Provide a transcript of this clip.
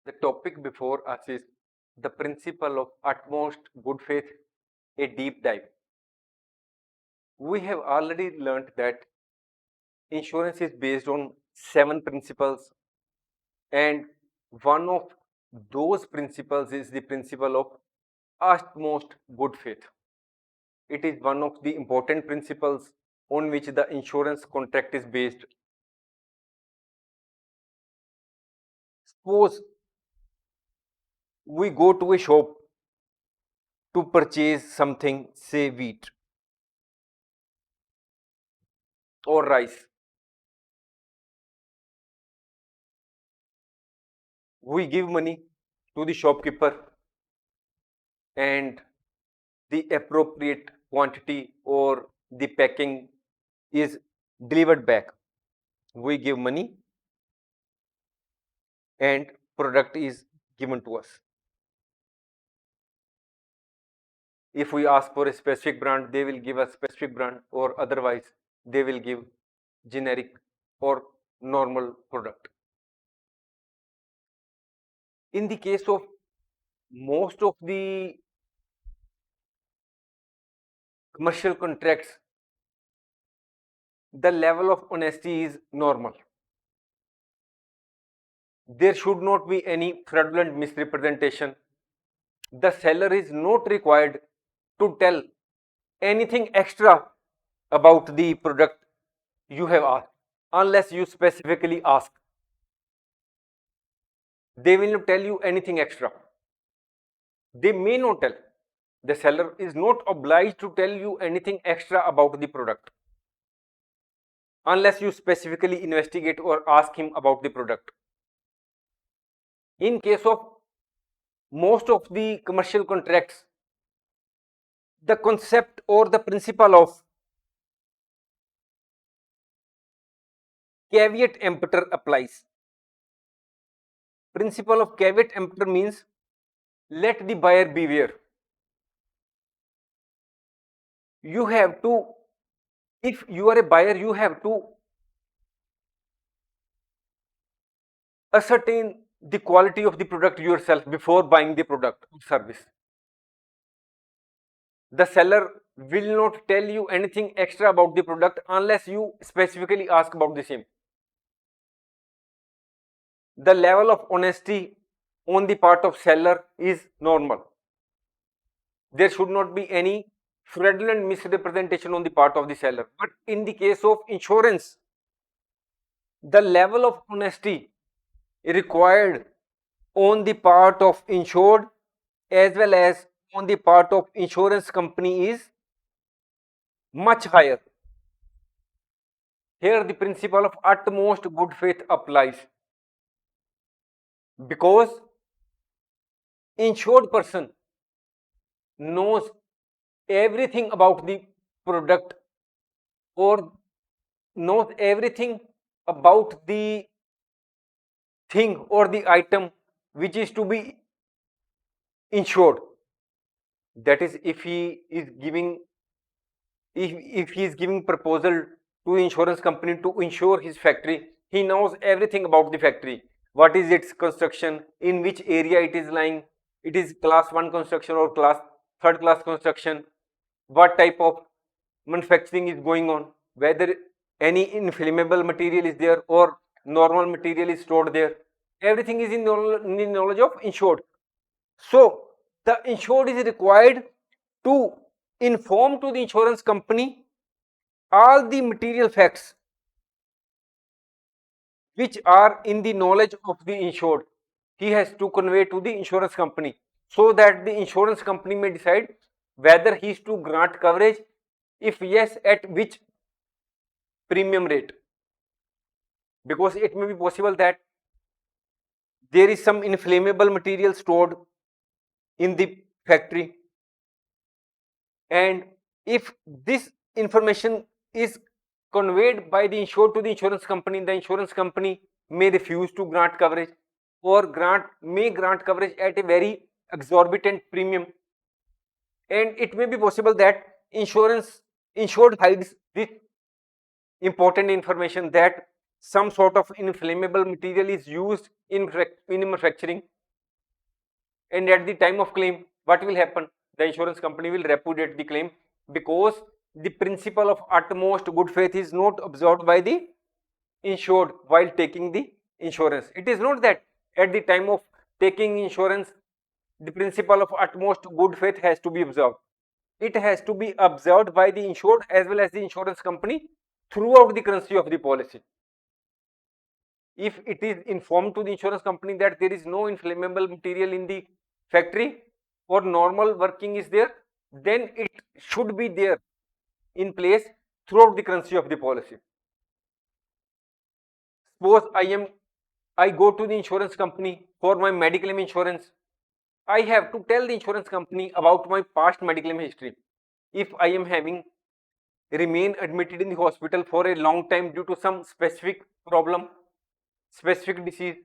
The topic before us is the principle of utmost good faith, a deep dive. We have already learnt that insurance is based on 7 principles, and one of those principles is the principle of utmost good faith. It is one of the important principles on which the insurance contract is based. Suppose we go to a shop to purchase something, say wheat or rice. We give money to the shopkeeper and the appropriate quantity or the packing is delivered back. We give money and product is given to us. If we ask for a specific brand, they will give a specific brand, or otherwise they will give generic or normal product. In the case of most of the commercial contracts, the level of honesty is normal. There should not be any fraudulent misrepresentation. The seller is not required to tell anything extra about the product you have asked, unless you specifically ask. They will not tell you anything extra. They may not tell. The seller is not obliged to tell you anything extra about the product, unless you specifically investigate or ask him about the product. In case of most of the commercial contracts, the concept or the principle of caveat emptor applies. Principle of caveat emptor means let the buyer beware. You have to, if you are a buyer, you have to ascertain the quality of the product yourself before buying the product or service. The seller will not tell you anything extra about the product unless you specifically ask about the same. The level of honesty on the part of seller is normal. There should not be any fraudulent misrepresentation on the part of the seller. But in the case of insurance, the level of honesty required on the part of insured as well as on the part of insurance company is much higher. Here the principle of utmost good faith applies, because insured person knows everything about the product or knows everything about the thing or the item which is to be insured. That is, if he is giving proposal to insurance company to insure his factory, he knows everything about the factory. What is its construction, in which area it is lying, it is class 1 construction or class 3rd class construction, what type of manufacturing is going on, whether any inflammable material is there or normal material is stored there. Everything is in the knowledge of insured. So the insured is required to inform to the insurance company all the material facts which are in the knowledge of the insured. He has to convey to the insurance company, so that the insurance company may decide whether he is to grant coverage, if yes, at which premium rate. Because it may be possible that there is some inflammable material stored in the factory, and if this information is conveyed by the insured to the insurance company may refuse to grant coverage, or may grant coverage at a very exorbitant premium. And it may be possible that insured hides this important information, that some sort of inflammable material is used in manufacturing, and at the time of claim, what will happen? The insurance company will repudiate the claim, because the principle of utmost good faith is not observed by the insured while taking the insurance. It is not that at the time of taking insurance, the principle of utmost good faith has to be observed. It has to be observed by the insured as well as the insurance company throughout the currency of the policy. If it is informed to the insurance company that there is no inflammable material in the factory or normal working is there, then it should be there in place throughout the currency of the policy. Suppose I go to the insurance company for my medical insurance. I have to tell the insurance company about my past medical history. If I am having remain admitted in the hospital for a long time due to some specific problem, specific disease,